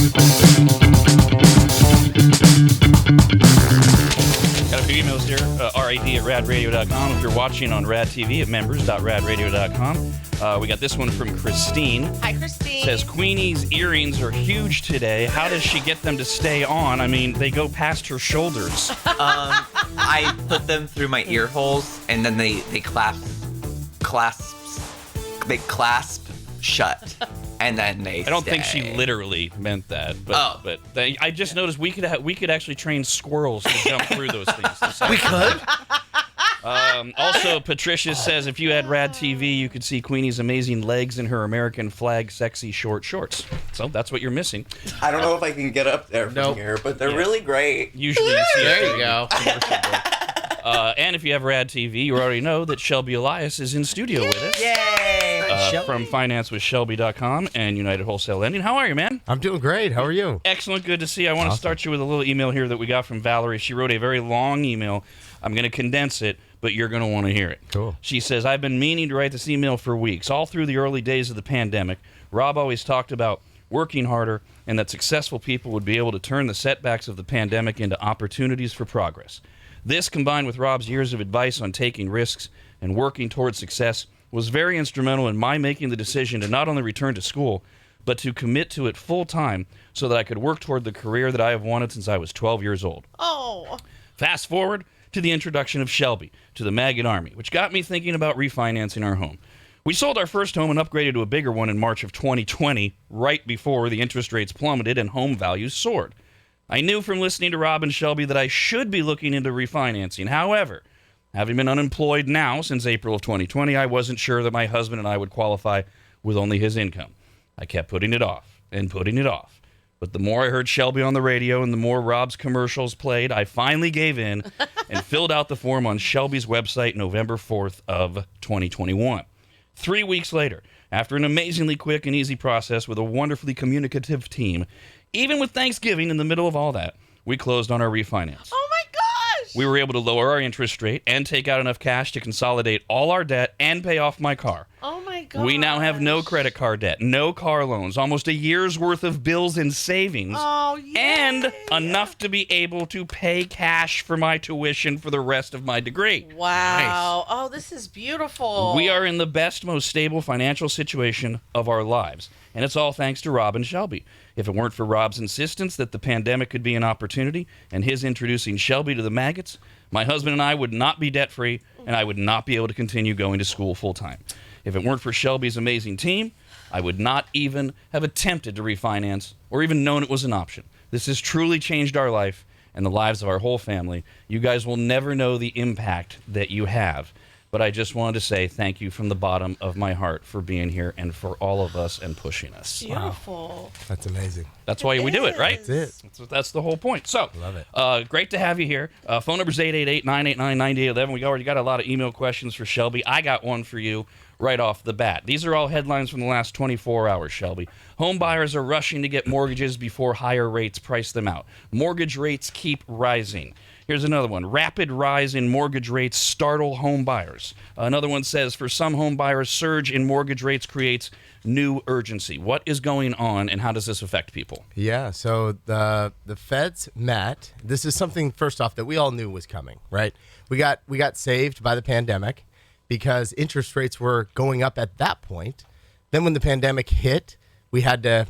Got a few emails here, rad@radradio.com. If you're watching on Rad TV at members.radradio.com. We got this one from Christine. Hi, Christine. Says, Queenie's earrings are huge today. How does she get them to stay on? I mean, they go past her shoulders. I put them through my ear holes, and then they clasp shut, and then they I don't think stay. she literally meant that, but I just noticed we could actually train squirrels to jump through those things. We could? Also, Patricia says if you had Rad TV, you could see Queenie's amazing legs in her American flag sexy short shorts. So that's what you're missing. I don't know if I can get up there from here, but they're really great. Usually you see There you go. And if you have Rad TV, you already know that Shelby Elias is in studio with us. Yay! From financewithshelby.com and United Wholesale Lending. How are you, man? I'm doing great. How are you? Excellent. Good to see you. I want to start you with a little email here that we got from Valerie. She wrote a very long email. I'm going to condense it, but you're going to want to hear it. Cool. She says, I've been meaning to write this email for weeks. All through the early days of the pandemic, Rob always talked about working harder and that successful people would be able to turn the setbacks of the pandemic into opportunities for progress. This, combined with Rob's years of advice on taking risks and working towards success, was very instrumental in my making the decision to not only return to school, but to commit to it full time so that I could work toward the career that I have wanted since I was 12 years old. Oh. Fast forward to the introduction of Shelby to the Maggot Army, which got me thinking about refinancing our home. We sold our first home and upgraded to a bigger one in March of 2020, right before the interest rates plummeted and home values soared. I knew from listening to Rob and Shelby that I should be looking into refinancing. However, having been unemployed now since April of 2020, I wasn't sure that my husband and I would qualify with only his income. I kept putting it off and putting it off. But the more I heard Shelby on the radio and the more Rob's commercials played, I finally gave in and filled out the form on Shelby's website November 4th of 2021. 3 weeks later, after an amazingly quick and easy process with a wonderfully communicative team, even with Thanksgiving in the middle of all that, we closed on our refinance. Oh, my gosh. We were able to lower our interest rate and take out enough cash to consolidate all our debt and pay off my car. Oh, my gosh. We now have no credit card debt, no car loans, almost a year's worth of bills and savings, Oh, yay. and enough to be able to pay cash for my tuition for the rest of my degree. Wow. Oh, this is beautiful. We are in the best, most stable financial situation of our lives, and it's all thanks to Rob and Shelby. If it weren't for Rob's insistence that the pandemic could be an opportunity and his introducing Shelby to the maggots, my husband and I would not be debt-free, and I would not be able to continue going to school full-time. If it weren't for Shelby's amazing team, I would not even have attempted to refinance or even known it was an option. This has truly changed our life and the lives of our whole family. You guys will never know the impact that you have. But I just wanted to say thank you from the bottom of my heart for being here and for all of us and pushing us. Beautiful. That's amazing. That's why we do it, right? That's it. That's the whole point. So, Love it. Great to have you here. Phone number is 888-989-9811. We already got a lot of email questions for Shelby. I got one for you right off the bat. These are all headlines from the last 24 hours, Shelby. Home buyers are rushing to get mortgages before higher rates price them out. Mortgage rates keep rising. Here's another one. Rapid rise in mortgage rates startle home buyers. Another one says, for some home buyers, surge in mortgage rates creates new urgency. What is going on, and how does this affect people? Yeah, so the feds met. This is something, first off, that we all knew was coming, right? We got saved by the pandemic because interest rates were going up at that point. Then when the pandemic hit, we had to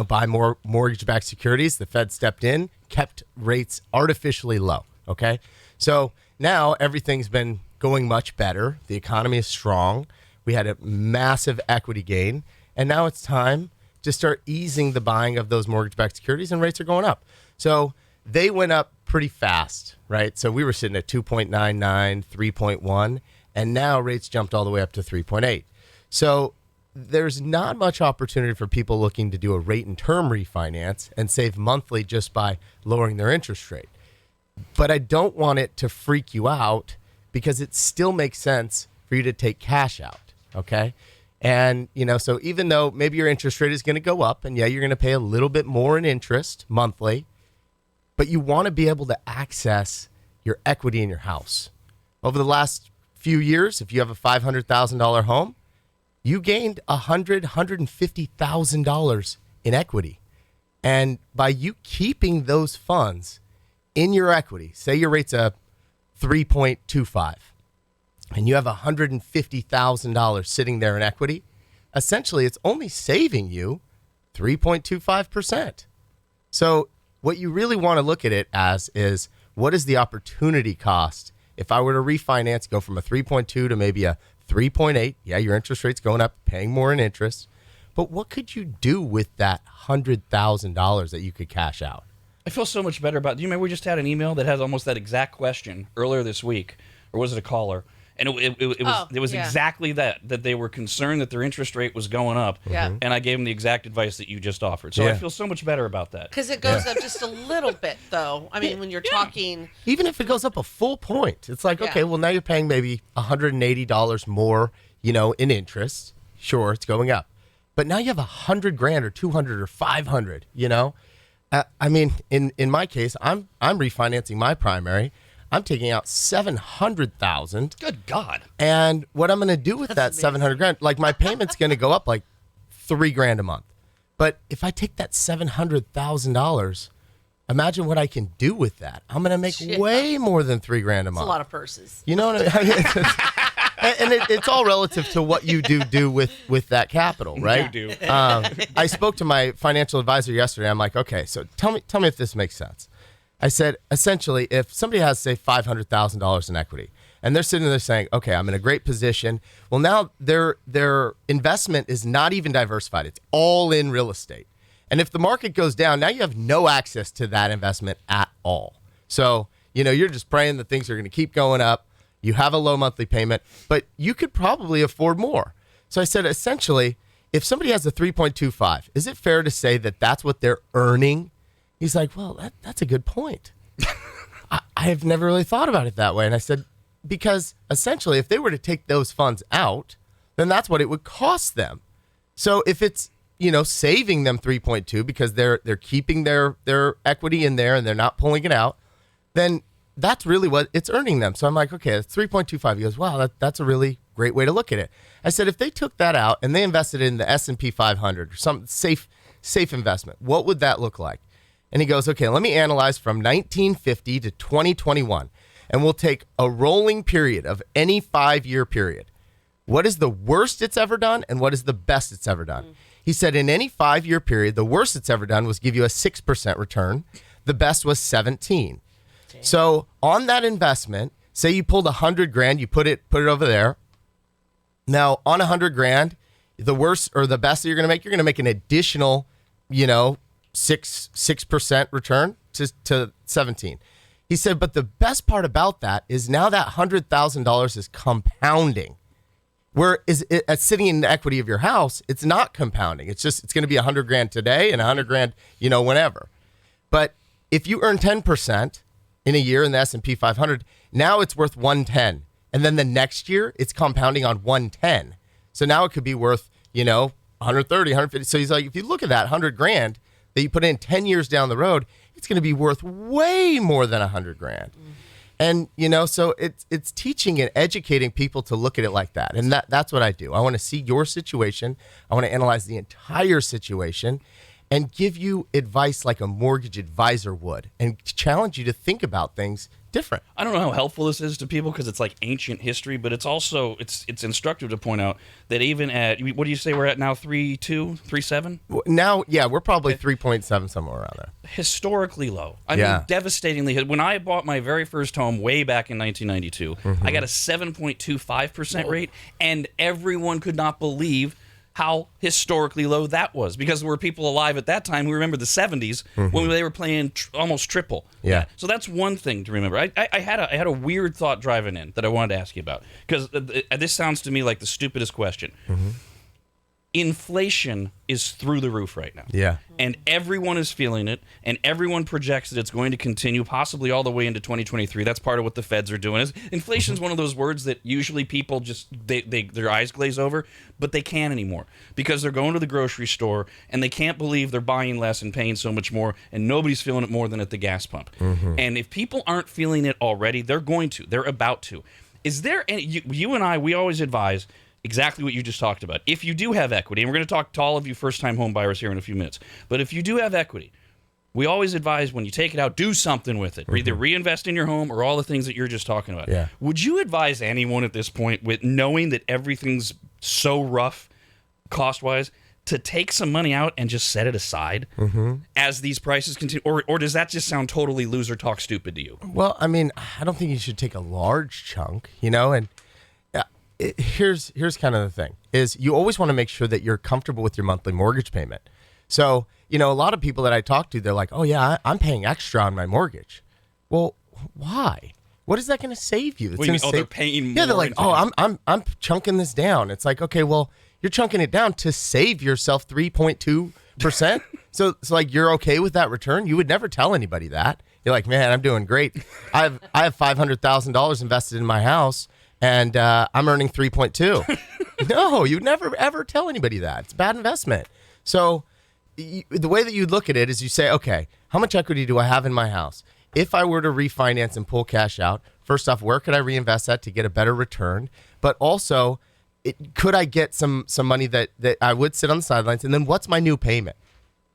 buy more mortgage-backed securities. The Fed stepped in, kept rates artificially low. Okay, so now everything's been going much better. The economy is strong. We had a massive equity gain, and now it's time to start easing the buying of those mortgage-backed securities, and rates are going up. So they went up pretty fast, right? So we were sitting at 2.99, 3.1, and now rates jumped all the way up to 3.8. So there's not much opportunity for people looking to do a rate and term refinance and save monthly just by lowering their interest rate. But I don't want it to freak you out because it still makes sense for you to take cash out, okay? And, so even though maybe your interest rate is going to go up, and yeah, you're going to pay a little bit more in interest monthly, but you want to be able to access your equity in your house. Over the last few years, if you have a $500,000 home, you gained $150,000 in equity. And by you keeping those funds in your equity, say your rate's a 3.25, and you have $150,000 sitting there in equity, essentially it's only saving you 3.25%. So what you really want to look at it as is, what is the opportunity cost if I were to refinance, go from a 3.2 to maybe a 3.8? Yeah, your interest rate's going up, paying more in interest. But what could you do with that $100,000 that you could cash out? I feel so much better about. Do you remember we just had an email that has almost that exact question earlier this week, or was it a caller? And it was exactly that they were concerned that their interest rate was going up. Yeah. And I gave them the exact advice that you just offered. So I feel so much better about that. Because it goes up just a little bit, though. I mean, when you're talking. Even if it goes up a full point, it's like, okay, well, now you're paying maybe $180 more, in interest. Sure, it's going up. But now you have $100,000 or $200,000 or $500,000, I mean, in my case, I'm refinancing my primary. I'm taking out $700,000. Good God! And what I'm going to do with that $700,000, like my payment's going to go up like $3,000 a month. But if I take that $700,000, imagine what I can do with that. I'm going to make way more than $3,000 a month. It's a lot of purses. You know what I mean? And it's all relative to what you do with that capital, right? You do. I spoke to my financial advisor yesterday. I'm like, okay, so tell me if this makes sense. I said, essentially, if somebody has, say, $500,000 in equity, and they're sitting there saying, okay, I'm in a great position. Well, now their investment is not even diversified. It's all in real estate. And if the market goes down, now you have no access to that investment at all. So, you're just praying that things are going to keep going up. You have a low monthly payment, but you could probably afford more. So I said, essentially, if somebody has a 3.25, is it fair to say that that's what they're earning? He's like, well, that's a good point. I have never really thought about it that way. And I said, because essentially, if they were to take those funds out, then that's what it would cost them. So if it's, saving them 3.2 because they're keeping their equity in there and they're not pulling it out, then that's really what it's earning them. So I'm like, okay, it's 3.25. He goes, wow, that's a really great way to look at it. I said, if they took that out and they invested in the S&P 500 or some safe investment, what would that look like? And he goes, okay, let me analyze from 1950 to 2021, and we'll take a rolling period of any 5-year period. What is the worst it's ever done, and what is the best it's ever done? He said, in any 5-year period, the worst it's ever done was give you a 6% return. The best was 17. So on that investment, say you pulled $100,000, you put it over there. Now on $100,000, the worst or the best that you're going to make an additional, 6% return to 17. He said, but the best part about that is now that $100,000 is compounding. Where is it sitting in the equity of your house? It's not compounding. It's going to be $100,000 today and $100,000, whenever. But if you earn 10% in a year in the S&P 500, now it's worth 110. And then the next year, it's compounding on 110. So now it could be worth, 130, 150. So he's like, if you look at that $100,000 that you put in 10 years down the road, it's going to be worth way more than $100,000. And, so it's teaching and educating people to look at it like that. And that's what I do. I want to see your situation. I want to analyze the entire situation and give you advice like a mortgage advisor would and challenge you to think about things different. I don't know how helpful this is to people because it's like ancient history, but it's also it's instructive to point out that even at, what do you say we're at now, 3.2, 3.7? Now, yeah, we're probably 3.7, somewhere around there. Historically low. I mean, devastatingly. When I bought my very first home way back in 1992, I got a 7.25% rate, and everyone could not believe how historically low that was, because there were people alive at that time who remember the 70s when they were playing almost triple. Yeah. So that's one thing to remember. I had a weird thought driving in that I wanted to ask you about, because this sounds to me like the stupidest question. Inflation is through the roof right now. Yeah. And everyone is feeling it, and everyone projects that it's going to continue possibly all the way into 2023. That's part of what the feds are doing. Inflation is one of those words that usually people just their eyes glaze over, but they can't anymore because they're going to the grocery store and they can't believe they're buying less and paying so much more, and nobody's feeling it more than at the gas pump. And if people aren't feeling it already, they're going to. They're about to. Is there any, you and I, we always advise exactly what you just talked about. If you do have equity, and we're going to talk to all of you first-time home buyers here in a few minutes, but if you do have equity, we always advise when you take it out, do something with it. Either reinvest in your home or all the things that you're just talking about. Yeah. Would you advise anyone at this point, with knowing that everything's so rough cost-wise, to take some money out and just set it aside as these prices continue? Or does that just sound totally loser talk stupid to you? Well, I mean, I don't think you should take a large chunk, and here's kind of the thing, is you always want to make sure that you're comfortable with your monthly mortgage payment. So, a lot of people that I talk to, they're like, oh yeah, I'm paying extra on my mortgage. Well, why? What is that going to save you? It's What do you mean? They're paying more. Yeah, they're like, into I'm chunking this down. It's like, okay, well, you're chunking it down to save yourself 3.2%. So it's like, you're okay with that return? You would never tell anybody that. You're like, man, I'm doing great. I have $500,000 invested in my house, and I'm earning 3.2. No, you'd never ever tell anybody that. It's a bad investment. So the way that you look at it is you say, okay, how much equity do I have in my house? If I were to refinance and pull cash out, first off, where could I reinvest that to get a better return? But also, could I get some money that I would sit on the sidelines? And then what's my new payment?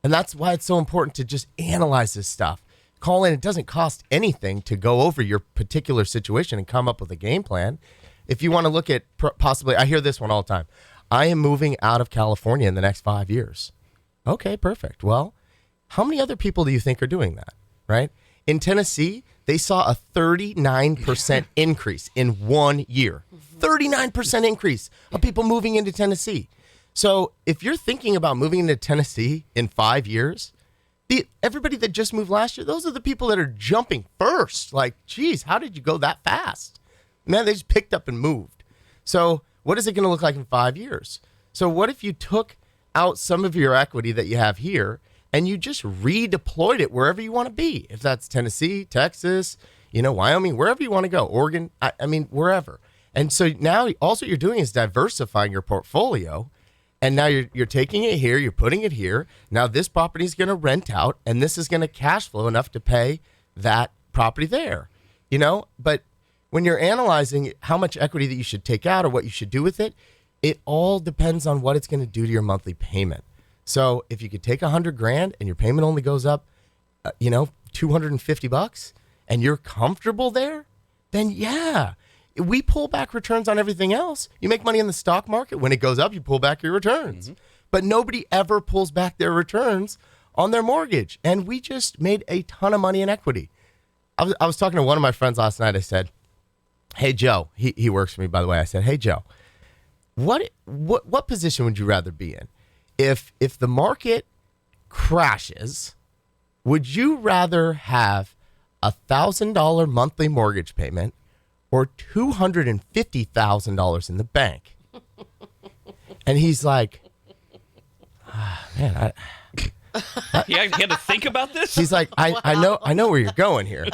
And that's why it's so important to just analyze this stuff. Call in. It doesn't cost anything to go over your particular situation and come up with a game plan. If you want to look at possibly, I hear this one all the time. I am moving out of California in the next 5 years. Okay, perfect. Well, how many other people do you think are doing that, right? In Tennessee, they saw a 39% increase in 1 year. 39% increase of people moving into Tennessee. So if you're thinking about moving into Tennessee in 5 years, everybody that just moved last year, those are the people that are jumping first. Like, geez, how did you go that fast? Man, they just picked up and moved. So what is it going to look like in 5 years? So what if you took out some of your equity that you have here and you just redeployed it wherever you want to be? If that's Tennessee, Texas, Wyoming, wherever you want to go, Oregon, I mean, wherever. And so now also you're doing is diversifying your portfolio. And now you're taking it here, you're putting it here. Now this property is going to rent out, and this is going to cash flow enough to pay that property there. But when you're analyzing how much equity that you should take out or what you should do with it, it all depends on what it's going to do to your monthly payment. So if you could take $100,000 and your payment only goes up, $250, and you're comfortable there, then yeah. We pull back returns on everything else. You make money in the stock market. When it goes up, you pull back your returns. But nobody ever pulls back their returns on their mortgage. And we just made a ton of money in equity. I was talking to one of my friends last night. I said, hey, Joe, he works for me, by the way. I said, hey, Joe, what position would you rather be in? If the market crashes, would you rather have $1,000 monthly mortgage payment or $250,000 in the bank? And he's like, man, He had to think about this? he's like, I know where you're going here,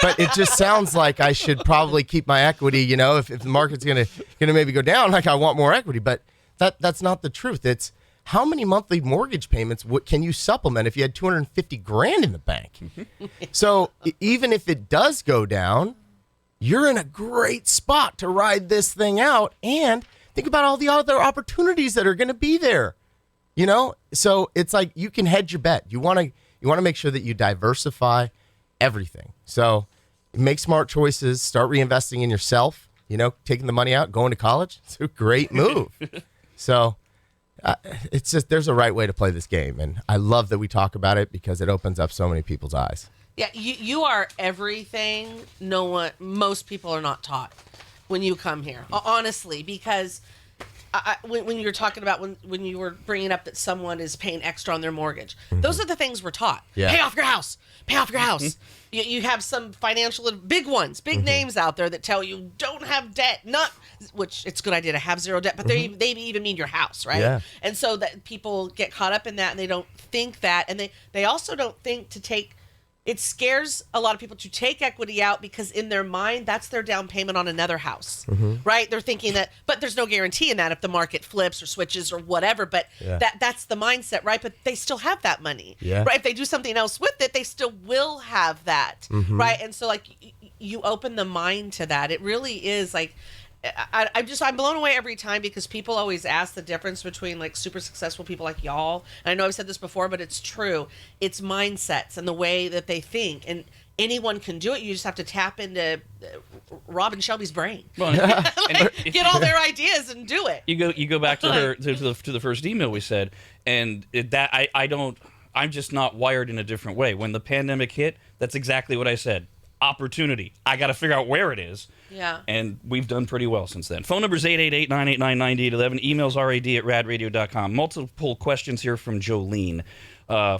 but it just sounds like I should probably keep my equity. If the market's gonna maybe go down, like I want more equity, but that's not the truth. It's how many monthly mortgage payments can you supplement if you had $250,000 in the bank? So even if it does go down, you're in a great spot to ride this thing out and think about all the other opportunities that are going to be there. So it's like you can hedge your bet. You want to make sure that you diversify everything. So make smart choices, start reinvesting in yourself, taking the money out, going to college. It's a great move. So it's just, there's a right way to play this game. And I love that we talk about it because it opens up so many people's eyes. Yeah, you are everything most people are not taught when you come here, honestly, because when you're talking about when you were bringing up that someone is paying extra on their mortgage, those are the things we're taught. Yeah. Pay off your house. You have some financial big ones, big names out there that tell you don't have debt, which it's a good idea to have zero debt, but they even mean your house, right? Yeah. And so that people get caught up in that and they don't think that, and they also don't think to take. It scares a lot of people to take equity out because in their mind, that's their down payment on another house, right? They're thinking that, but there's no guarantee in that if the market flips or switches or whatever, but that's the mindset, right? But they still have that money, right? If they do something else with it, they still will have that, right? And so like you open the mind to that. It really is like, I'm blown away every time because people always ask the difference between like super successful people like y'all. And I know I've said this before, but it's true. It's mindsets and the way that they think, and anyone can do it. You just have to tap into Rob and Shelby's brain. Well, Get all their ideas and do it. You go back to her to the first email we said, and I'm just not wired in a different way. When the pandemic hit, that's exactly what I said. Opportunity. I got to figure out where it is. Yeah. And we've done pretty well since then. Phone number is 888-989-9811. Emails rad@radradio.com. Multiple questions here from Jolene.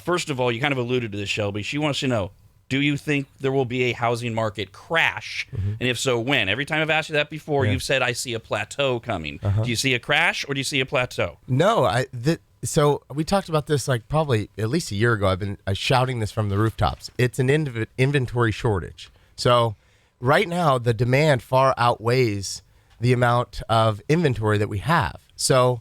First of all, you kind of alluded to this, Shelby. She wants to know, do you think there will be a housing market crash? Mm-hmm. And if so, when? Every time I've asked you that before, you've said, I see a plateau coming. Do you see a crash or do you see a plateau? No, so we talked about this like probably at least a year ago. I've been shouting this from the rooftops. It's an inventory shortage. So right now, the demand far outweighs the amount of inventory that we have. So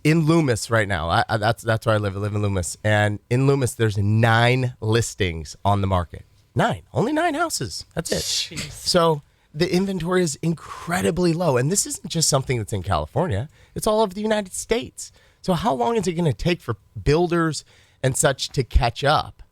in Loomis right now, that's where I live. I live in Loomis. And in Loomis, there's 9 listings on the market. 9. Only 9 houses. That's it. Jeez. So the inventory is incredibly low. And this isn't just something that's in California. It's all over the United States. So how long is it going to take for builders and such to catch up?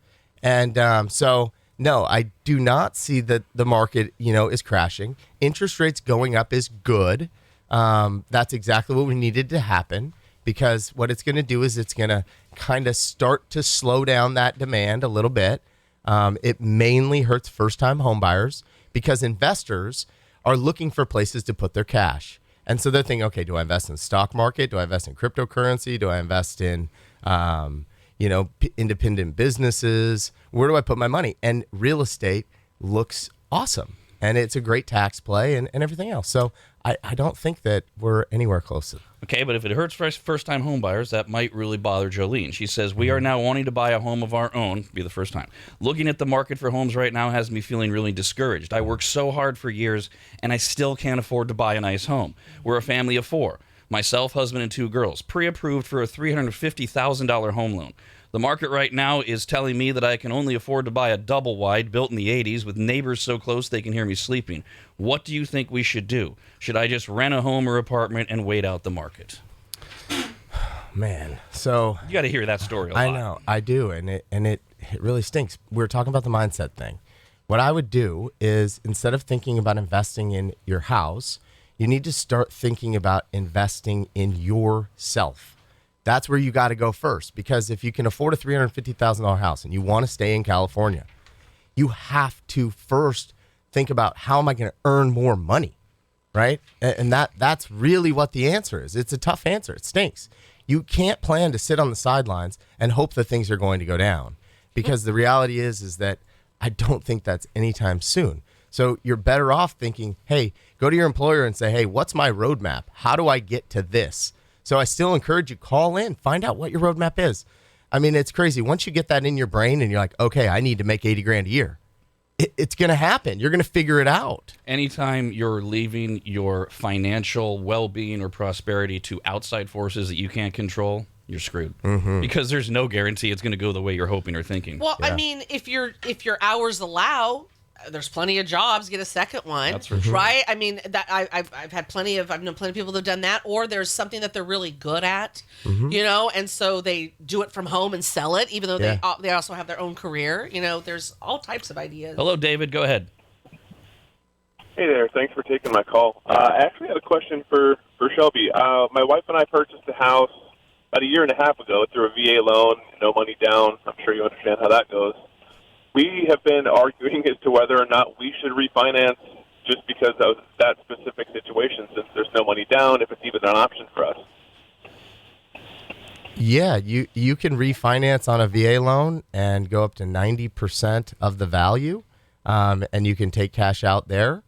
And so, no, I do not see that the market, is crashing. Interest rates going up is good. That's exactly what we needed to happen, because what it's going to do is it's going to kind of start to slow down that demand a little bit. It mainly hurts first-time homebuyers because investors are looking for places to put their cash. And so they're thinking, okay, do I invest in the stock market? Do I invest in cryptocurrency? Do I invest in, independent businesses? Where do I put my money? And real estate looks awesome. And it's a great tax play and everything else. So I don't think that we're anywhere close to it. Okay, but if it hurts first-time home buyers, that might really bother Jolene. She says, we are now wanting to buy a home of our own, be the first time. Looking at the market for homes right now has me feeling really discouraged. I worked so hard for years, and I still can't afford to buy a nice home. We're a family of 4. Myself, husband, and 2 girls. Pre-approved for a $350,000 home loan. The market right now is telling me that I can only afford to buy a double wide built in the 80s with neighbors so close they can hear me sleeping. What do you think we should do? Should I just rent a home or apartment and wait out the market? Man, so you got to hear that story a lot. I know, I do, and it really stinks. We're talking about the mindset thing. What I would do is, instead of thinking about investing in your house, you need to start thinking about investing in yourself. That's where you got to go first, because if you can afford a $350,000 house and you want to stay in California, you have to first think about, how am I going to earn more money, right? And that's really what the answer is. It's a tough answer. It stinks. You can't plan to sit on the sidelines and hope that things are going to go down, because the reality is that I don't think that's anytime soon. So you're better off thinking, hey, go to your employer and say, hey, what's my roadmap? How do I get to this? So I still encourage you, call in, find out what your roadmap is. I mean, it's crazy. Once you get that in your brain and you're like, okay, I need to make $80,000 a year, it's going to happen. You're going to figure it out. Anytime you're leaving your financial well-being or prosperity to outside forces that you can't control, you're screwed. Mm-hmm. Because there's no guarantee it's going to go the way you're hoping or thinking. Well, yeah. I mean, if your hours allow, there's plenty of jobs. Get a second one. That's for sure. Right? I mean, that I've known plenty of people that have done that, or there's something that they're really good at, and so they do it from home and sell it, even though they also have their own career. There's all types of ideas. Hello, David. Go ahead. Hey there. Thanks for taking my call. I actually had a question for Shelby. My wife and I purchased a house about a year and a half ago through a VA loan, no money down. I'm sure you understand how that goes. We have been arguing as to whether or not we should refinance just because of that specific situation, since there's no money down, if it's even an option for us. Yeah, you can refinance on a VA loan and go up to 90% of the value, and you can take cash out there.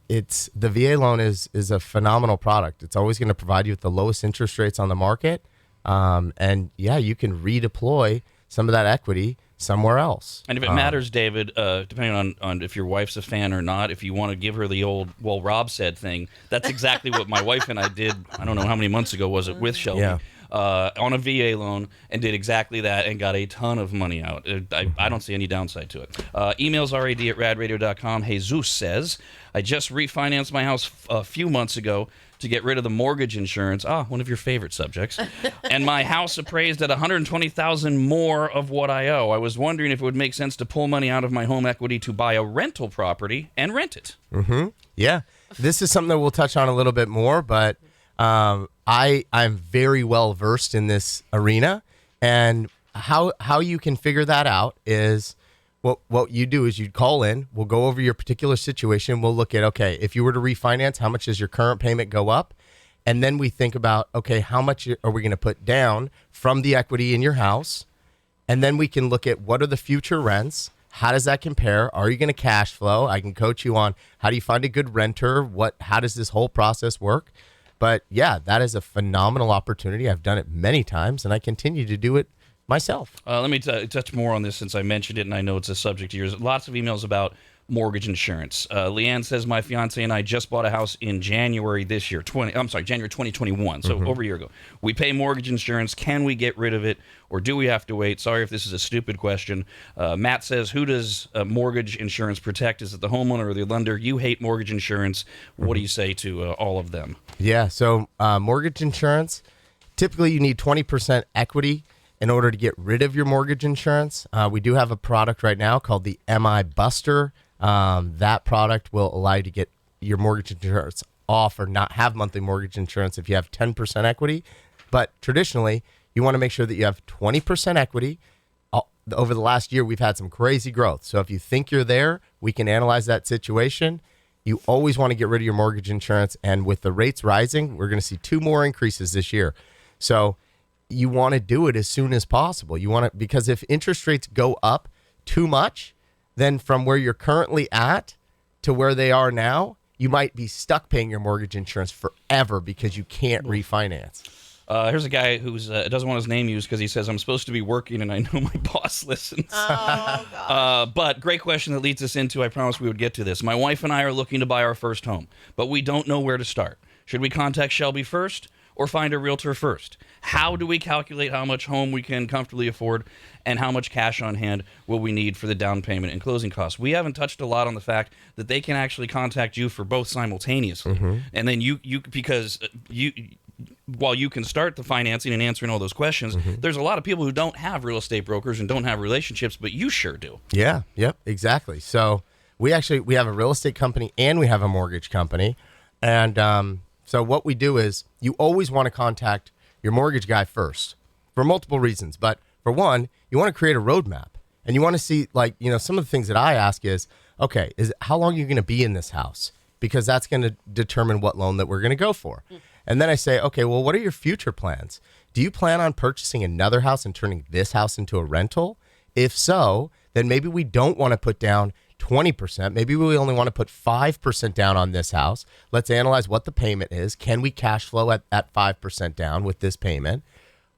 It's the VA loan is a phenomenal product. It's always going to provide you with the lowest interest rates on the market, and you can redeploy some of that equity somewhere else. And if it matters, David, depending on if your wife's a fan or not, if you want to give her the old, well, Rob said thing, that's exactly what my wife and I did, I don't know how many months ago was it, with Shelby. Yeah. on a VA loan and did exactly that and got a ton of money out. I don't see any downside to it. Emails rad@radradio.com. Jesus says, I just refinanced my house a few months ago to get rid of the mortgage insurance. One of your favorite subjects. And my house appraised at $120,000 more of what I owe. I was wondering if it would make sense to pull money out of my home equity to buy a rental property and rent it. Yeah. This is something that we'll touch on a little bit more, but I'm very well versed in this arena. And how you can figure that out is what you do is you'd call in, we'll go over your particular situation, we'll look at, okay, if you were to refinance, how much does your current payment go up? And then we think about, okay, how much are we going to put down from the equity in your house? And then we can look at what are the future rents? How does that compare? Are you going to cash flow? I can coach you on how do you find a good renter? How does this whole process work? But yeah, that is a phenomenal opportunity. I've done it many times and I continue to do it myself. Let me touch more on this since I mentioned it and I know it's a subject of yours. Lots of emails about mortgage insurance. Leanne says, my fiance and I just bought a house in January this year, January 2021, so over a year ago. We pay mortgage insurance. Can we get rid of it or do we have to wait? Sorry if this is a stupid question. Matt says, who does mortgage insurance protect? Is it the homeowner or the lender? You hate mortgage insurance. What do you say to all of them? Yeah, so mortgage insurance, typically you need 20% equity in order to get rid of your mortgage insurance. We do have a product right now called the MI Buster. That product will allow you to get your mortgage insurance off or not have monthly mortgage insurance if you have 10% equity. But traditionally, you want to make sure that you have 20% equity. Over the last year, we've had some crazy growth. So if you think you're there, we can analyze that situation. You always want to get rid of your mortgage insurance. And with the rates rising, we're going to see 2 more increases this year. So you want to do it as soon as possible. Because if interest rates go up too much, then from where you're currently at to where they are now, you might be stuck paying your mortgage insurance forever because you can't refinance. Here's a guy who doesn't want his name used because he says, I'm supposed to be working and I know my boss listens. Oh, God. But great question that leads us into, I promised we would get to this. My wife and I are looking to buy our first home, but we don't know where to start. Should we contact Shelby first or find a realtor first? How do we calculate how much home we can comfortably afford and how much cash on hand will we need for the down payment and closing costs? We haven't touched a lot on the fact that they can actually contact you for both simultaneously. And then while you can start the financing and answering all those questions, there's a lot of people who don't have real estate brokers and don't have relationships, but you sure do. Yeah, yep, exactly. So we have a real estate company and we have a mortgage company. And so what we do is you always want to contact your mortgage guy first for multiple reasons. But for one, you want to create a roadmap and you want to see, some of the things that I ask is, okay, how long are you going to be in this house? Because that's going to determine what loan that we're going to go for. And then I say, okay, well, what are your future plans? Do you plan on purchasing another house and turning this house into a rental? If so, then maybe we don't want to put down 20%. Maybe we only want to put 5% down on this house. Let's analyze what the payment is. Can we cash flow at 5% down with this payment?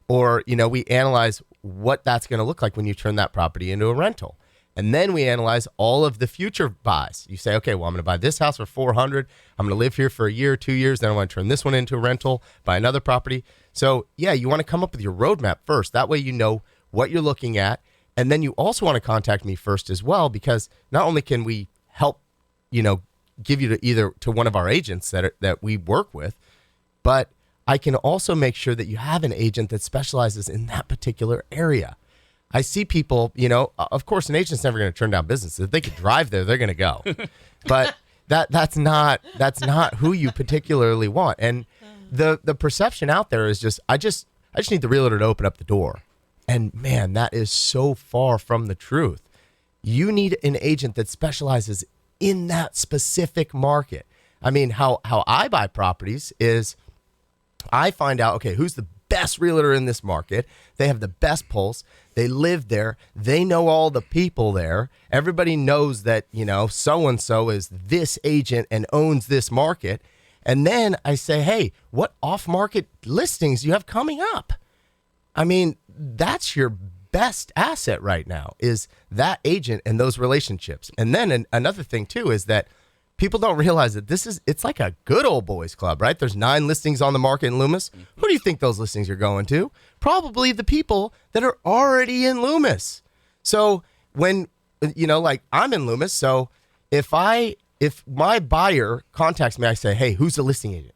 Or, we analyze what that's going to look like when you turn that property into a rental. And then we analyze all of the future buys. You say, okay, well, I'm going to buy this house for $400. I'm going to live here for a year, 2 years. Then I want to turn this one into a rental, buy another property. So yeah, you want to come up with your roadmap first. That way you know what you're looking at. And then you also want to contact me first as well, because not only can we help, give you to one of our agents that we work with, but I can also make sure that you have an agent that specializes in that particular area. I see people, of course, an agent's never going to turn down business. If they could drive there, they're going to go. But that's not who you particularly want. And the perception out there is just, I just need the realtor to open up the door. And man, that is so far from the truth. You need an agent that specializes in that specific market. I mean, how I buy properties is I find out, okay, who's the best realtor in this market? They have the best pulse. They live there. They know all the people there. Everybody knows that, so-and-so is this agent and owns this market. And then I say, hey, what off-market listings do you have coming up? I mean, that's your best asset right now is that agent and those relationships. And then another thing, too, is that people don't realize that it's like a good old boys club, right? There's 9 listings on the market in Loomis. Who do you think those listings are going to? Probably the people that are already in Loomis. So when, like I'm in Loomis, so if my buyer contacts me, I say, hey, who's the listing agent?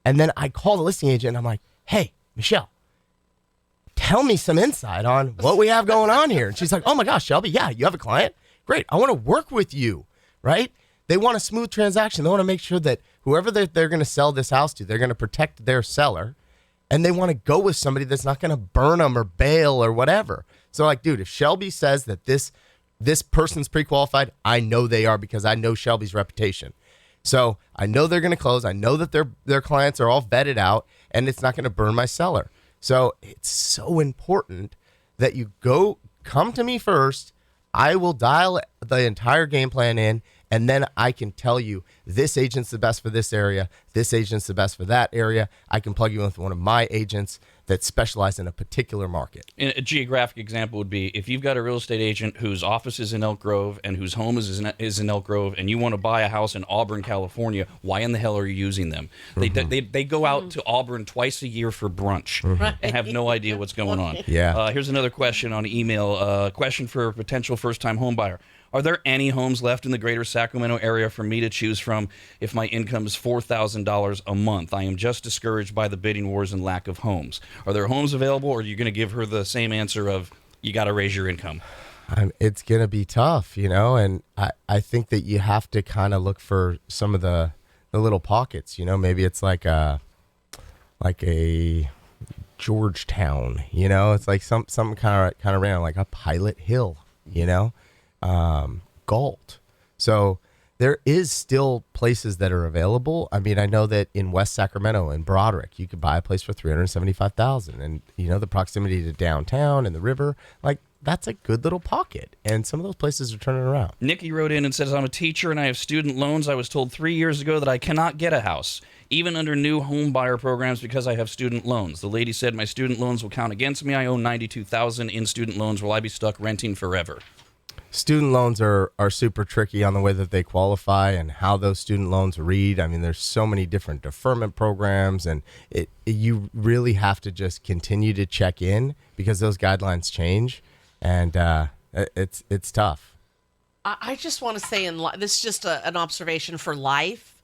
And then I call the listing agent and I'm like, hey, Michelle, tell me some insight on what we have going on here. And she's like, oh my gosh, Shelby, yeah, you have a client? Great. I want to work with you, right? They want a smooth transaction. They want to make sure that whoever they're going to sell this house to, they're going to protect their seller. And they want to go with somebody that's not going to burn them or bail or whatever. So like, dude, if Shelby says that this person's pre-qualified, I know they are because I know Shelby's reputation. So I know they're going to close. I know that their clients are all vetted out and it's not going to burn my seller. So it's so important that you come to me first. I will dial the entire game plan in, and then I can tell you this agent's the best for this area. This agent's the best for that area. I can plug you in with one of my agents that specialize in a particular market. And a geographic example would be if you've got a real estate agent whose office is in Elk Grove and whose home is in Elk Grove, and you want to buy a house in Auburn, California, why in the hell are you using them? They go out to Auburn twice a year for brunch and have no idea what's going on. Yeah. Here's another question on email. Question for a potential first-time home buyer. Are there any homes left in the greater Sacramento area for me to choose from if my income is $4,000 a month? I am just discouraged by the bidding wars and lack of homes. Are there homes available, or are you going to give her the same answer of you got to raise your income? It's going to be tough, and I think that you have to kind of look for some of the little pockets, maybe it's like a Georgetown, it's like something kind of random, like a Pilot Hill, Galt. So there is still places that are available. I mean, I know that in West Sacramento and Broderick, you could buy a place for $375,000, and the proximity to downtown and the river, like that's a good little pocket. And some of those places are turning around. Nikki wrote in and says, I'm a teacher and I have student loans. I was told 3 years ago that I cannot get a house, even under new home buyer programs, because I have student loans. The lady said my student loans will count against me. I owe $92,000 in student loans. Will I be stuck renting forever? Student loans are super tricky on the way that they qualify and how those student loans read. I mean, there's so many different deferment programs, and you really have to just continue to check in because those guidelines change, and it's tough. I just want to say, this is just an observation for life.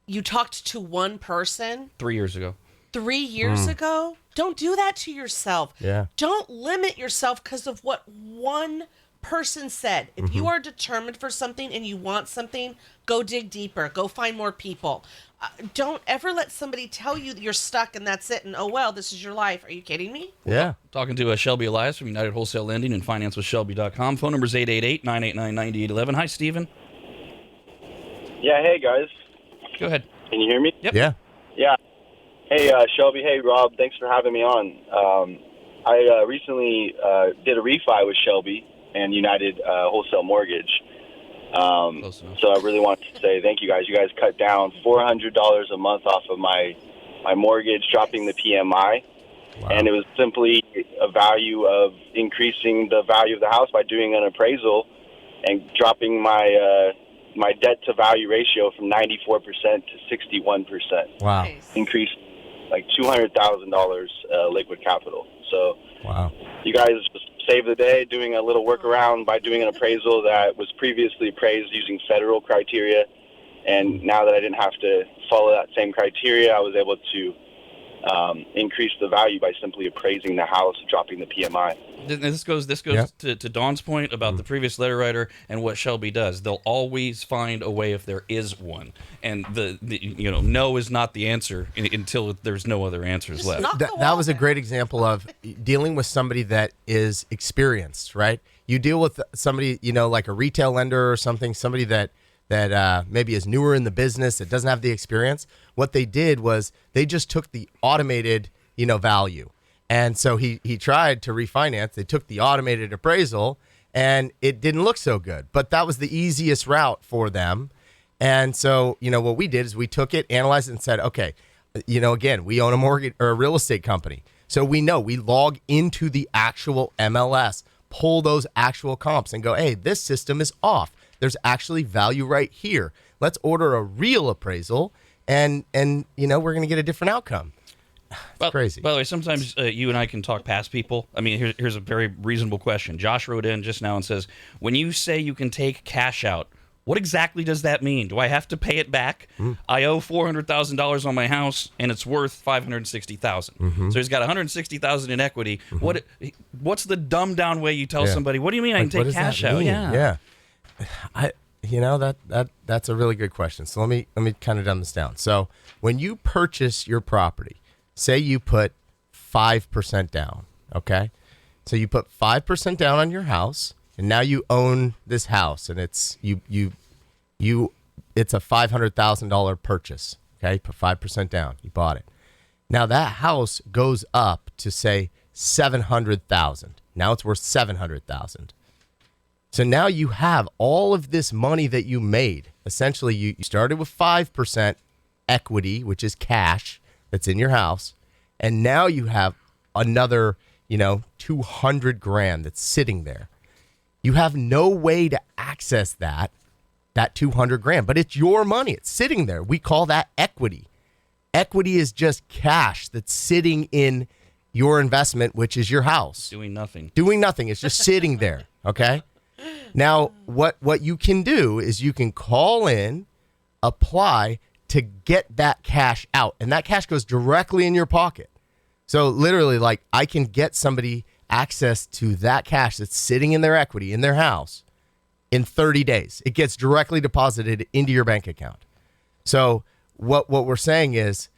You talked to one person 3 years ago. 3 years ago. Don't do that to yourself. Yeah. Don't limit yourself because of what one person said. If you are determined for something and you want something, go dig deeper. Go find more people. Don't ever let somebody tell you that you're stuck and that's it. And oh well, this is your life. Are you kidding me? Yeah. Talking to Shelby Elias from United Wholesale Lending and FinanceWithShelby.com. Phone number is 888-989-9811. Hi, Steven. Yeah, hey guys. Go ahead. Can you hear me? Yep. Yeah. Yeah. Hey, Shelby. Hey, Rob. Thanks for having me on. I recently did a refi with Shelby and United Wholesale Mortgage. So I really want to say thank you guys. You guys cut down $400 a month off of my mortgage, dropping the PMI. Wow. And it was simply a value of increasing the value of the house by doing an appraisal and dropping my debt to value ratio from 94% to 61%. Wow. Nice. Increased like $200,000 liquid capital. So Wow. you guys just saved the day doing a little workaround by doing an appraisal that was previously appraised using federal criteria. And now that I didn't have to follow that same criteria, I was able to increase the value by simply appraising the house, dropping the PMI. This goes Yep. to Dawn's point about the previous letter writer and what Shelby does. They'll always find a way if there is one, and the no is not the answer until there's no other answers Just left. knock That was a great example of dealing with somebody that is experienced, right? You deal with somebody, like a retail lender or somebody that maybe is newer in the business, that doesn't have the experience. What they did was they just took the automated, value. And so he tried to refinance. They took the automated appraisal, and it didn't look so good. But that was the easiest route for them. And so, what we did is we took it, analyzed it, and said, okay, again, we own a mortgage or a real estate company. So we log into the actual MLS, pull those actual comps and go, hey, this system is off. There's actually value right here. Let's order a real appraisal, and we're going to get a different outcome. It's crazy. By the way, sometimes you and I can talk past people. I mean, here's a very reasonable question. Josh wrote in just now and says, when you say you can take cash out, what exactly does that mean? Do I have to pay it back? I owe $400,000 on my house, and it's worth $560,000. So he's got $160,000 in equity. What's the dumbed down way you tell somebody? What do you mean I can take cash out? Yeah. That's a really good question. So let me kind of dumb this down. So when you purchase your property, say you put 5% down, okay? So you put 5% down on your house, and now you own this house, and it's it's a $500,000 purchase, okay? You put 5% down, you bought it. Now that house goes up to say $700,000. Now it's worth $700,000. So now you have all of this money that you made. Essentially, you started with 5% equity, which is cash that's in your house, and now you have another, $200,000 that's sitting there. You have no way to access that $200,000, but it's your money. It's sitting there. We call that equity. Equity is just cash that's sitting in your investment, which is your house. Doing nothing. It's just sitting there, okay? Now, what you can do is you can call in, apply to get that cash out, and that cash goes directly in your pocket. So literally, like, I can get somebody access to that cash that's sitting in their equity in their house in 30 days. It gets directly deposited into your bank account. So what we're saying is,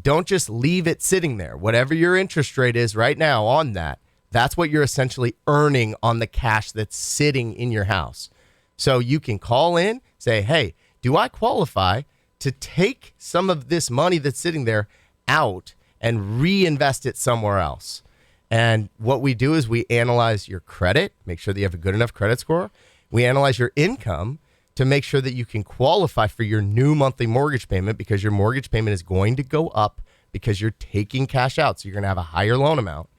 don't just leave it sitting there. Whatever your interest rate is right now on that, that's what you're essentially earning on the cash that's sitting in your house. So you can call in, say, hey, do I qualify to take some of this money that's sitting there out and reinvest it somewhere else? And what we do is we analyze your credit, make sure that you have a good enough credit score. We analyze your income to make sure that you can qualify for your new monthly mortgage payment, because your mortgage payment is going to go up because you're taking cash out. So you're going to have a higher loan amount.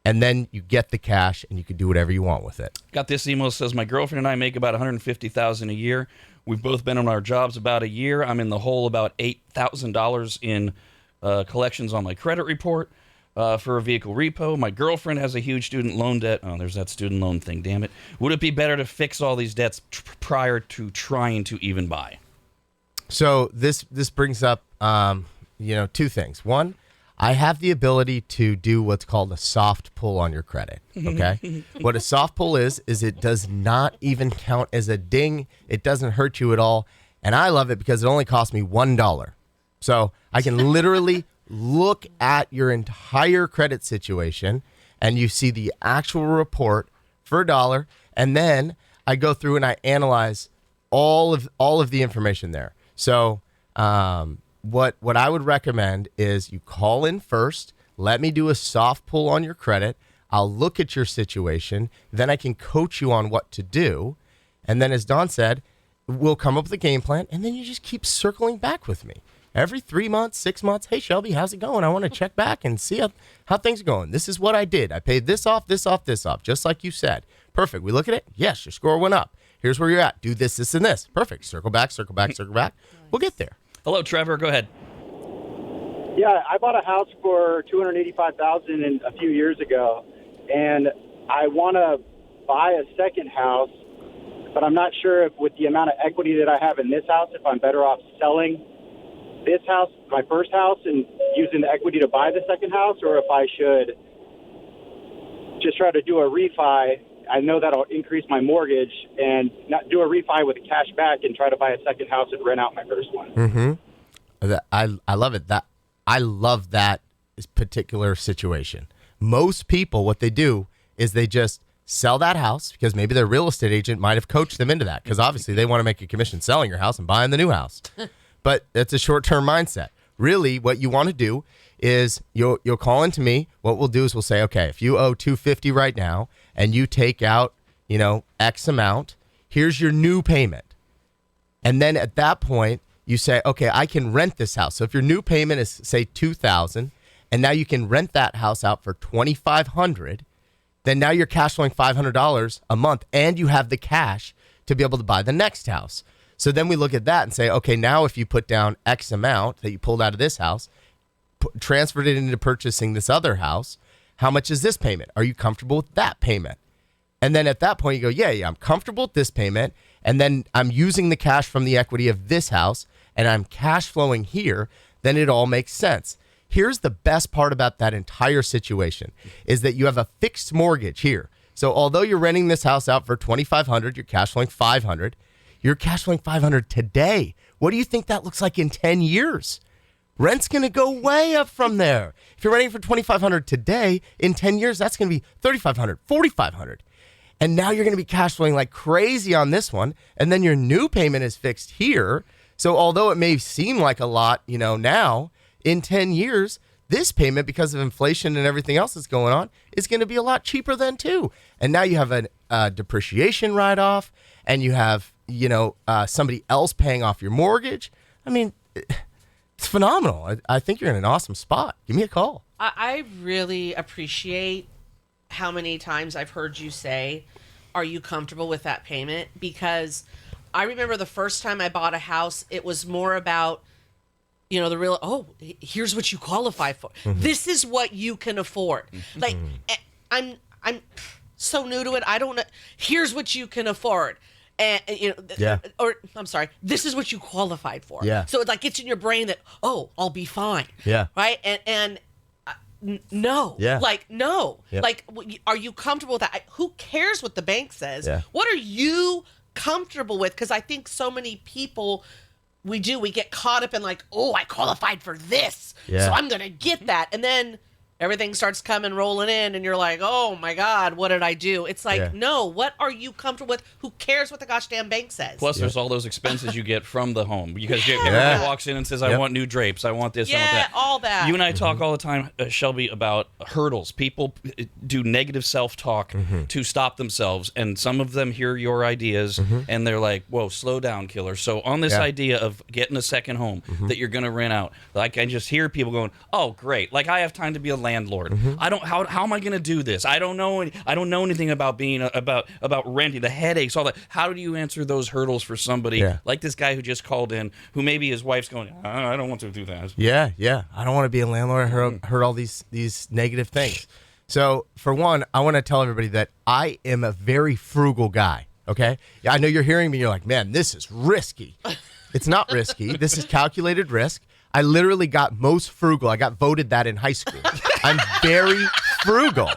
And then you get the cash and you can do whatever you want with it. Got this email that says, my girlfriend and I make about $150,000 a year. We've both been on our jobs about a year. I'm in the hole about $8,000 in collections on my credit report for a vehicle repo. My girlfriend has a huge student loan debt. Oh, there's that student loan thing, damn it. Would it be better to fix all these debts prior to trying to even buy? So this brings up, two things. One, I have the ability to do what's called a soft pull on your credit, okay? What a soft pull is it does not even count as a ding. It doesn't hurt you at all. And I love it because it only costs me $1. So I can literally look at your entire credit situation, and you see the actual report for $1. And then I go through and I analyze all of the information there. So, What I would recommend is you call in first, let me do a soft pull on your credit. I'll look at your situation. Then I can coach you on what to do. And then, as Don said, we'll come up with a game plan. And then you just keep circling back with me. Every 3 months, 6 months. Hey, Shelby, how's it going? I want to check back and see how things are going. This is what I did. I paid this off, this off, this off, just like you said. Perfect. We look at it. Yes, your score went up. Here's where you're at. Do this, this, and this. Perfect. Circle back, circle back, circle back. We'll get there. Hello, Trevor. Go ahead. Yeah, I bought a house for $285,000 a few years ago, and I want to buy a second house, but I'm not sure if with the amount of equity that I have in this house, if I'm better off selling this house, my first house, and using the equity to buy the second house, or if I should just try to do a refi. I know that'll increase my mortgage, and not do a refi with the cash back and try to buy a second house and rent out my first one. Mm-hmm. I love it. I love that particular situation. Most people, what they do is they just sell that house because maybe their real estate agent might have coached them into that, because obviously they want to make a commission selling your house and buying the new house. But it's a short-term mindset. Really, what you want to do is you'll call into me. What we'll do is we'll say, okay, if you owe $250 right now and you take out, X amount, here's your new payment. And then at that point, you say, okay, I can rent this house. So if your new payment is, say, $2,000, and now you can rent that house out for $2,500, then now you're cash flowing $500 a month, and you have the cash to be able to buy the next house. So then we look at that and say, okay, now if you put down X amount that you pulled out of this house, transferred it into purchasing this other house, how much is this payment? Are you comfortable with that payment? And then at that point you go, yeah, I'm comfortable with this payment. And then I'm using the cash from the equity of this house and I'm cash flowing here. Then it all makes sense. Here's the best part about that entire situation is that you have a fixed mortgage here. So although you're renting this house out for $2,500, you're cash flowing $500. You're cash flowing $500 today. What do you think that looks like in 10 years? Rent's going to go way up from there. If you're renting for $2,500 today, in 10 years, that's going to be $3,500, $4,500. And now you're going to be cash flowing like crazy on this one. And then your new payment is fixed here. So although it may seem like a lot, now, in 10 years, this payment, because of inflation and everything else that's going on, is going to be a lot cheaper then too. And now you have a depreciation write-off, and you have, somebody else paying off your mortgage. I mean, it's phenomenal. I think you're in an awesome spot. Give me a call. I really appreciate how many times I've heard you say, are you comfortable with that payment? Because I remember the first time I bought a house, it was more about, the real, here's what you qualify for. Mm-hmm. This is what you can afford. Mm-hmm. Like, I'm so new to it. I don't know. Here's what you can afford. And, or I'm sorry, this is what you qualified for. Yeah. So it like gets in your brain that, I'll be fine. Yeah. Right. And no. Yeah. Like, no. Yep. Like, are you comfortable with that? Who cares what the bank says? Yeah. What are you comfortable with? Because I think so many people, we get caught up in like, I qualified for this. Yeah. So I'm going to get that. And then everything starts rolling in and you're like, oh my God, what did I do? It's like, no, what are you comfortable with? Who cares what the gosh damn bank says? Plus, there's all those expenses you get from the home because everybody walks in and says, I want new drapes, I want this, I want that. All that. You and I talk all the time, Shelby, about hurdles. People do negative self-talk to stop themselves, and some of them hear your ideas, and they're like, whoa, slow down, killer. So on this idea of getting a second home that you're going to rent out, like I just hear people going, oh, great. Like I have time to be a landlord. I don't. How am I going to do this? I don't know. I don't know anything about being about renting, the headaches, all that. How do you answer those hurdles for somebody like this guy who just called in, who maybe his wife's going, I don't want to do that. Yeah. I don't want to be a landlord. I heard all these negative things. So for one, I want to tell everybody that I am a very frugal guy. Okay. Yeah, I know you're hearing me. You're like, man, this is risky. It's not risky. This is calculated risk. I literally got most frugal. I got voted that in high school. I'm very frugal.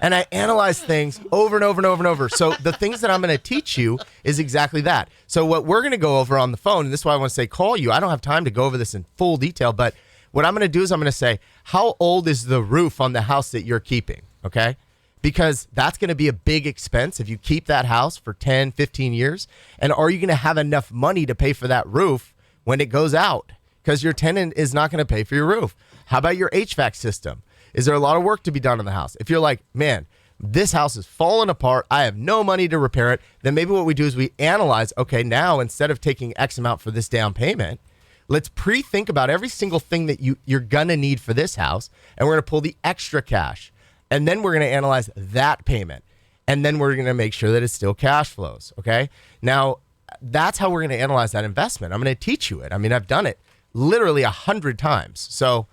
And I analyze things over and over and over and over. So the things that I'm going to teach you is exactly that. So what we're going to go over on the phone, and this is why I want to say call you. I don't have time to go over this in full detail, but what I'm going to do is I'm going to say, how old is the roof on the house that you're keeping? Okay? Because that's going to be a big expense if you keep that house for 10, 15 years. And are you going to have enough money to pay for that roof when it goes out? Because your tenant is not going to pay for your roof. How about your HVAC system? Is there a lot of work to be done on the house? If you're like, man, this house is falling apart, I have no money to repair it, then maybe what we do is we analyze, okay, now instead of taking X amount for this down payment, let's pre-think about every single thing that you're going to need for this house, and we're going to pull the extra cash. And then we're going to analyze that payment. And then we're going to make sure that it still cash flows, okay? Now, that's how we're going to analyze that investment. I'm going to teach you it. I mean, I've done it literally 100 times. So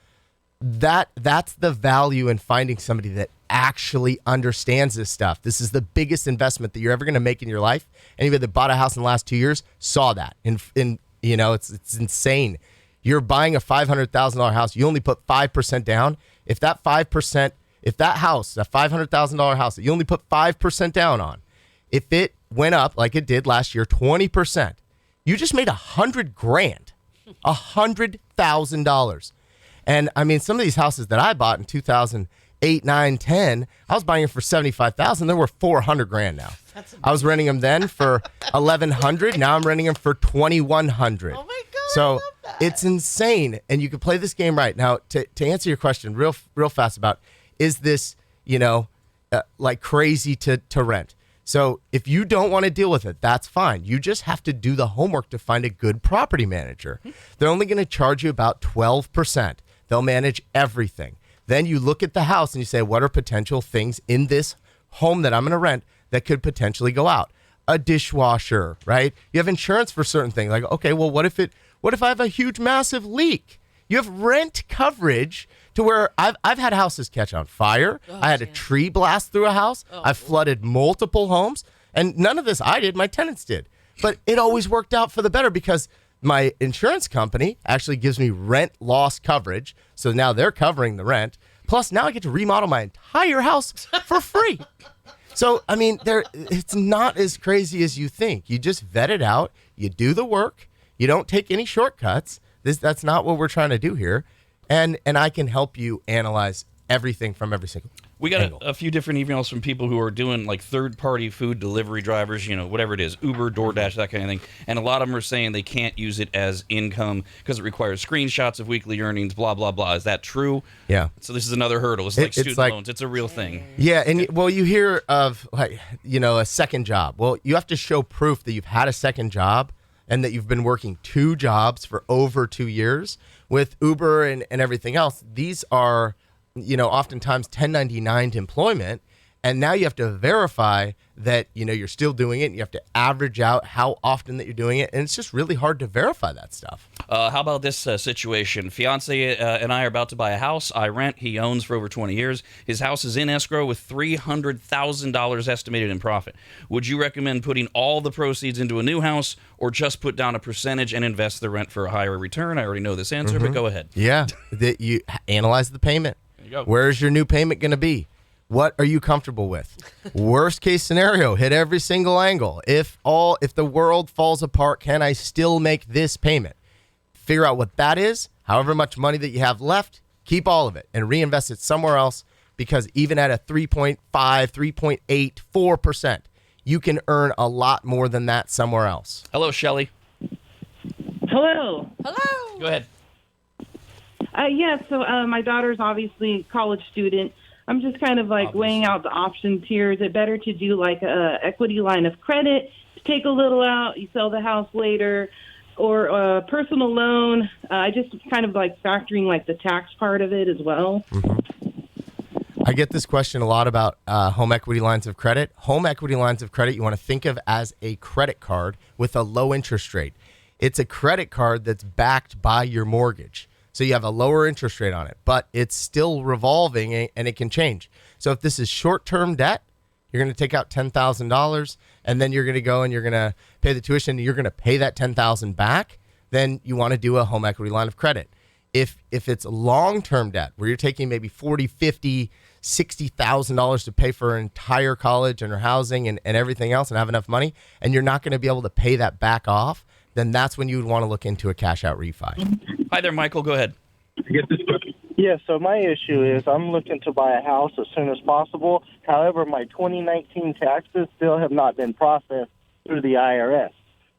that's the value in finding somebody that actually understands this stuff. This is the biggest investment that you're ever going to make in your life. Anybody that bought a house in the last 2 years saw that. It's insane. You're buying a $500,000 house. You only put 5% down. If that house, that $500,000 house that you only put 5% down on, if it went up like it did last year, 20%, you just made $100,000. $100,000. And I mean, some of these houses that I bought in 2008, 9, 10, I was buying them for $75,000. They're worth $400,000 now. I was renting them then for $1,100. Now I'm renting them for $2,100. Oh my God. So it's insane. And you can play this game right. Now, to answer your question real fast about, is this, like crazy to rent? So if you don't want to deal with it, that's fine. You just have to do the homework to find a good property manager. They're only going to charge you about 12%. They'll manage everything. Then you look at the house and you say, what are potential things in this home that I'm going to rent that could potentially go out? a dishwasher, right? You have insurance for certain things. Like, okay, well, what if I have a huge, massive leak? You have rent coverage to where I've had houses catch on fire. I had a tree blast through a house. I've flooded multiple homes. And none of this I did, my tenants did. But it always worked out for the better because my insurance company actually gives me rent loss coverage. So now they're covering the rent. Plus, now I get to remodel my entire house for free. So, I mean, it's not as crazy as you think. You just vet it out. You do the work. You don't take any shortcuts. That's not what we're trying to do here. And I can help you analyze everything from every single We got angle. a few different emails from people who are doing like third-party food delivery drivers, whatever it is, Uber, DoorDash, that kind of thing. And a lot of them are saying they can't use it as income because it requires screenshots of weekly earnings, blah, blah, blah. Is that true? Yeah. So this is another hurdle. It's like student loans. It's a real thing. Yeah, and you hear of a second job. Well, you have to show proof that you've had a second job and that you've been working 2 jobs for over 2 years. With Uber and everything else, these are oftentimes 1099 employment, and now you have to verify that you're still doing it, and you have to average out how often that you're doing it, and it's just really hard to verify that stuff. How about this situation? Fiance and I are about to buy a house. I rent. He owns for over 20 years. His house is in escrow with $300,000 estimated in profit. Would you recommend putting all the proceeds into a new house or just put down a percentage and invest the rent for a higher return? I already know this answer, but go ahead. Yeah, that you analyze the payment. There you go. Where's your new payment going to be? What are you comfortable with? Worst case scenario, hit every single angle. If the world falls apart, can I still make this payment? Figure out what that is. However much money that you have left, keep all of it and reinvest it somewhere else, because even at a 3.5, 3.8, 4%, you can earn a lot more than that somewhere else. Hello, Shelly. Hello. Hello. Go ahead. So my daughter's obviously a college student. I'm just kind of like weighing out the options here. Is it better to do like a equity line of credit, take a little out, you sell the house later, or a personal loan? I just kind of like factoring like the tax part of it as well. Mm-hmm. I get this question a lot about home equity lines of credit. Home equity lines of credit you want to think of as a credit card with a low interest rate. It's a credit card that's backed by your mortgage. So you have a lower interest rate on it, but it's still revolving and it can change. So if this is short-term debt, you're going to take out $10,000 and then you're going to go and you're going to pay the tuition and you're going to pay that $10,000 back, then you want to do a home equity line of credit. If it's long-term debt where you're taking maybe $40,000, $50,000, $60,000 to pay for an entire college and your housing and everything else and have enough money, and you're not going to be able to pay that back off, then that's when you would want to look into a cash-out refi. Hi there, Michael. Go ahead. Yeah, so my issue is I'm looking to buy a house as soon as possible. However, my 2019 taxes still have not been processed through the IRS.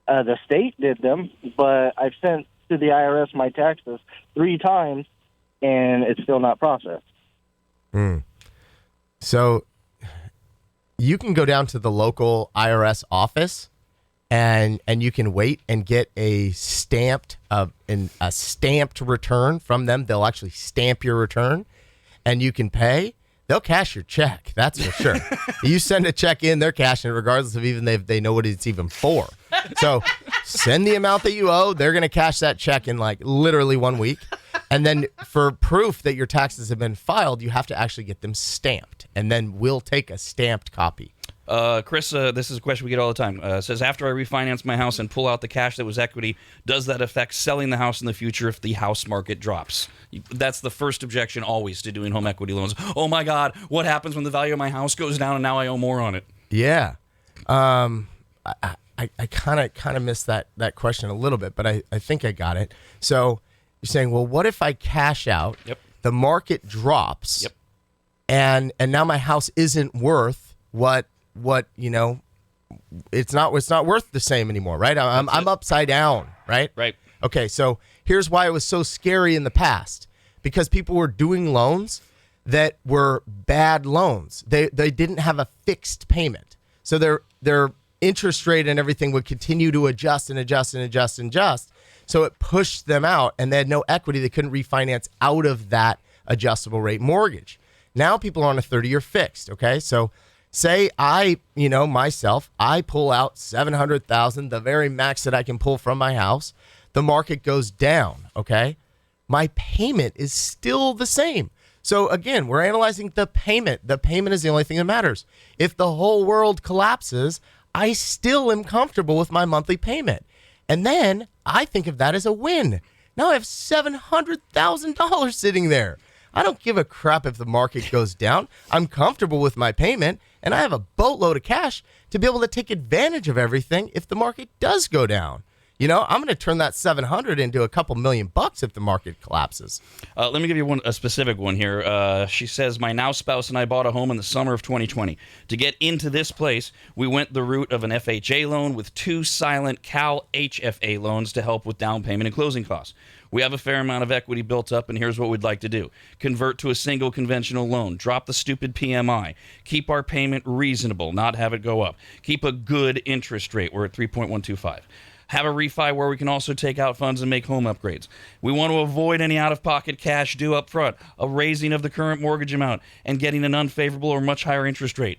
The state did them, but I've sent to the IRS my taxes 3 times, and it's still not processed. So you can go down to the local IRS office and you can wait and get a stamped return from them. They'll actually stamp your return and you can pay. They'll cash your check. That's for sure. You send a check in, they're cashing it regardless of even if they know what it's even for. So send the amount that you owe. They're going to cash that check in like literally 1 week. And then for proof that your taxes have been filed, you have to actually get them stamped. And then we'll take a stamped copy. Chris, this is a question we get all the time. Says, after I refinance my house and pull out the cash that was equity, does that affect selling the house in the future if the house market drops? That's the first objection always to doing home equity loans. Oh my God, what happens when the value of my house goes down and now I owe more on it? Yeah. I kind of missed that question a little bit, but I think I got it. So you're saying, well, what if I cash out, the market drops, and now my house isn't worth what it's not worth the same anymore, right? I'm upside down, right? Right. Okay, so here's why it was so scary in the past. Because people were doing loans that were bad loans. They didn't have a fixed payment. So their interest rate and everything would continue to adjust and adjust and adjust and adjust. So it pushed them out and they had no equity. They couldn't refinance out of that adjustable rate mortgage. Now people are on a 30-year fixed, okay? So Say myself, I pull out $700,000, the very max that I can pull from my house. The market goes down, okay? My payment is still the same. So again, we're analyzing the payment. The payment is the only thing that matters. If the whole world collapses, I still am comfortable with my monthly payment. And then I think of that as a win. Now I have $700,000 sitting there. I don't give a crap if the market goes down. I'm comfortable with my payment, and I have a boatload of cash to be able to take advantage of everything if the market does go down. I'm going to turn that 700 into a couple $1,000,000 if the market collapses. Let me give you a specific one here. She says, my now spouse and I bought a home in the summer of 2020. To get into this place, we went the route of an FHA loan with 2 silent Cal HFA loans to help with down payment and closing costs. We have a fair amount of equity built up, and here's what we'd like to do. Convert to a single conventional loan. Drop the stupid PMI. Keep our payment reasonable, not have it go up. Keep a good interest rate. We're at 3.125. Have a refi where we can also take out funds and make home upgrades. We want to avoid any out-of-pocket cash due up front, a raising of the current mortgage amount, and getting an unfavorable or much higher interest rate.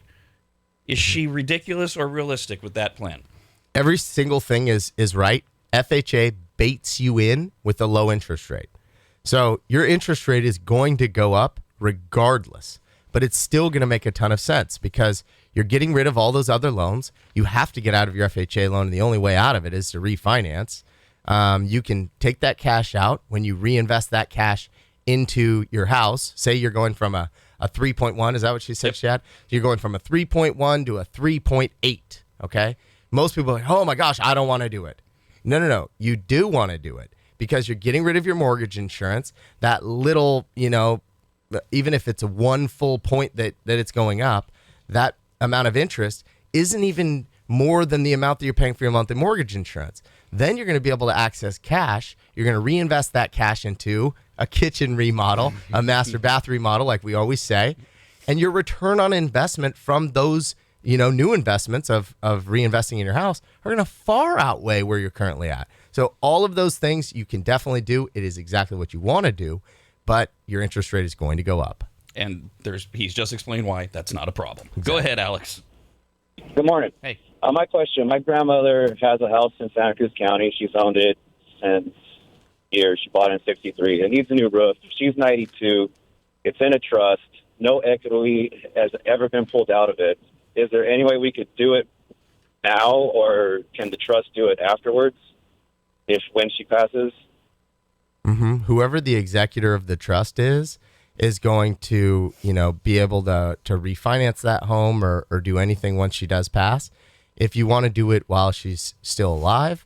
Is she ridiculous or realistic with that plan? Every single thing is right. FHA baits you in with a low interest rate. So your interest rate is going to go up regardless, but it's still going to make a ton of sense because you're getting rid of all those other loans. You have to get out of your FHA loan, and the only way out of it is to refinance. You can take that cash out when you reinvest that cash into your house. Say you're going from a 3.1. Is that what she said, Chad? You're going from a 3.1 to a 3.8, okay? Most people are like, oh, my gosh, I don't want to do it. No. You do want to do it because you're getting rid of your mortgage insurance. That little, even if it's a 1 full point that it's going up, that amount of interest isn't even more than the amount that you're paying for your monthly mortgage insurance. Then you're going to be able to access cash. You're going to reinvest that cash into a kitchen remodel, a master bath remodel, like we always say. And your return on investment from those, new investments of reinvesting in your house are going to far outweigh where you're currently at. So all of those things you can definitely do. It is exactly what you want to do, but your interest rate is going to go up. And he's just explained why that's not a problem. Exactly. Go ahead, Alex. Good morning. Hey. My question, my grandmother has a house in Santa Cruz County. She's owned it since years. She bought it in 63. It needs a new roof. She's 92. It's in a trust. No equity has ever been pulled out of it. Is there any way we could do it now, or can the trust do it afterwards when she passes? Mm-hmm. Whoever the executor of the trust is going to, be able to refinance that home or do anything once she does pass. If you want to do it while she's still alive,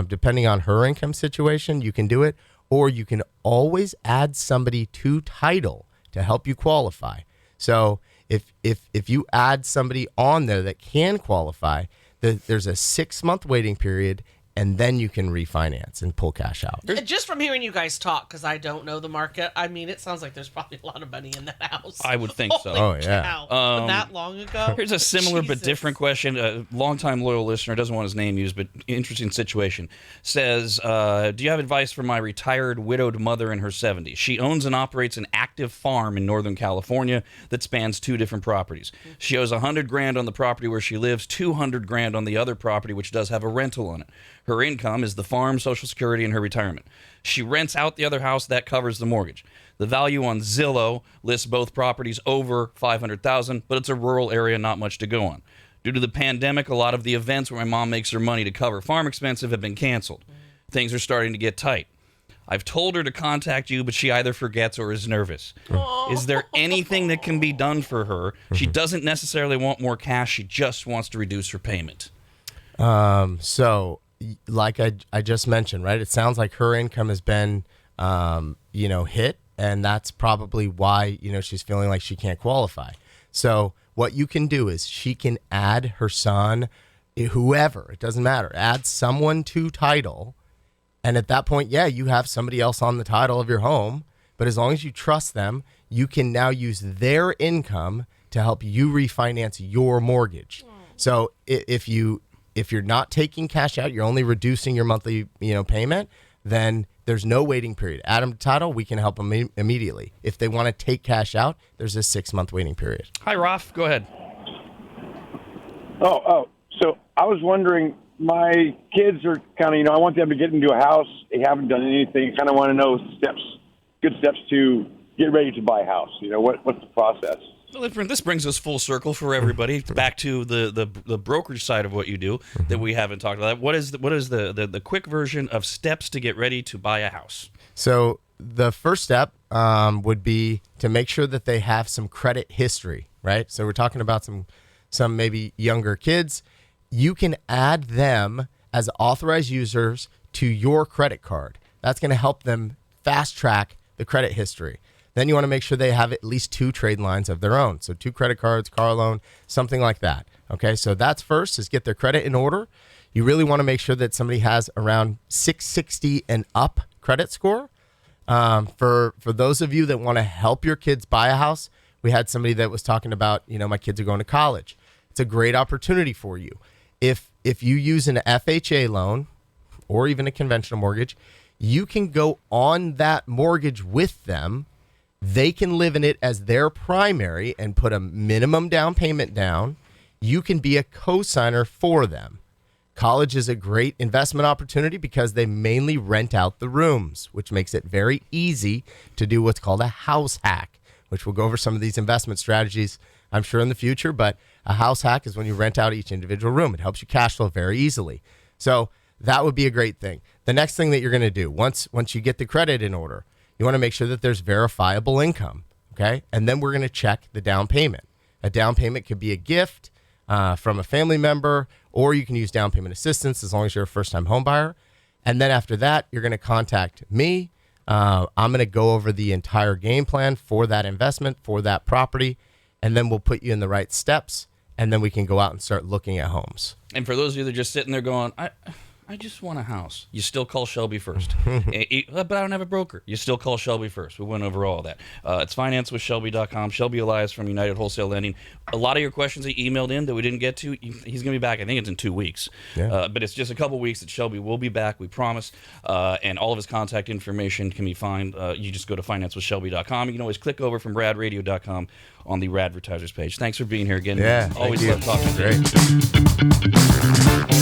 depending on her income situation, you can do it, or you can always add somebody to title to help you qualify. So if you add somebody on there that can qualify, there's a 6-month waiting period, and then you can refinance and pull cash out. Just from hearing you guys talk, because I don't know the market, I mean, it sounds like there's probably a lot of money in that house. I would think so. Holy cow. That long ago? Here's a similar but different question. A longtime loyal listener, doesn't want his name used, but interesting situation. Says, do you have advice for my retired widowed mother in her 70s? She owns and operates an active farm in Northern California that spans 2 different properties. She owes $100,000 on the property where she lives, $200,000 on the other property, which does have a rental on it. Her income is the farm, Social Security, and her retirement. She rents out the other house that covers the mortgage. The value on Zillow lists both properties over $500,000, but it's a rural area, not much to go on. Due to the pandemic, a lot of the events where my mom makes her money to cover farm expenses have been canceled. Things are starting to get tight. I've told her to contact you, but she either forgets or is nervous. Is there anything that can be done for her? She doesn't necessarily want more cash. She just wants to reduce her payment. So, like I just mentioned, right? It sounds like her income has been, hit, and that's probably why, she's feeling like she can't qualify. So what you can do is she can add her son, whoever, it doesn't matter, add someone to title. And at that point, you have somebody else on the title of your home. But as long as you trust them, you can now use their income to help you refinance your mortgage. So if you're not taking cash out, you're only reducing your monthly, payment, then there's no waiting period. Add them to title, we can help them immediately. If they want to take cash out, there's a 6-month waiting period. Hi, Raf. Go ahead. So I was wondering, my kids are kind of, I want them to get into a house. They haven't done anything. Kind of want to know good steps to get ready to buy a house. What's the process? Well, this brings us full circle for everybody back to the brokerage side of what you do that we haven't talked about. What is the quick version of steps to get ready to buy a house? So the first step would be to make sure that they have some credit history, right? So we're talking about some maybe younger kids. You can add them as authorized users to your credit card. That's going to help them fast track the credit history. Then you want to make sure they have at least 2 trade lines of their own. So 2 credit cards, car loan, something like that. Okay, so that's first, is get their credit in order. You really want to make sure that somebody has around 660 and up credit score. For those of you that want to help your kids buy a house, we had somebody that was talking about, my kids are going to college. It's a great opportunity for you. If you use an FHA loan or even a conventional mortgage, you can go on that mortgage with them. They can live in it as their primary and put a minimum down payment down. You can be a co-signer for them. College is a great investment opportunity because they mainly rent out the rooms, which makes it very easy to do what's called a house hack, which we'll go over some of these investment strategies, I'm sure, in the future. But a house hack is when you rent out each individual room. It helps you cash flow very easily. So that would be a great thing. The next thing that you're going to do, once you get the credit in order, you want to make sure that there's verifiable income, okay? And then we're going to check the down payment. A down payment could be a gift from a family member, or you can use down payment assistance as long as you're a first-time home buyer. And then after that, you're going to contact me. I'm going to go over the entire game plan for that investment, for that property, and then we'll put you in the right steps, and then we can go out and start looking at homes. And for those of you that are just sitting there going, I just want a house, you still call Shelby first. But I don't have a broker. You still call Shelby first. We went over all of that. It's financewithshelby.com. Shelby Elias from United Wholesale Lending. A lot of your questions he emailed in that we didn't get to, he's going to be back. I think it's in 2 weeks. Yeah. But it's just a couple weeks that Shelby will be back, we promise. And all of his contact information can be found. You just go to financewithshelby.com. You can always click over from radradio.com on the Radvertisers page. Thanks for being here again. Yeah, Always thank love you. talking to you. Great.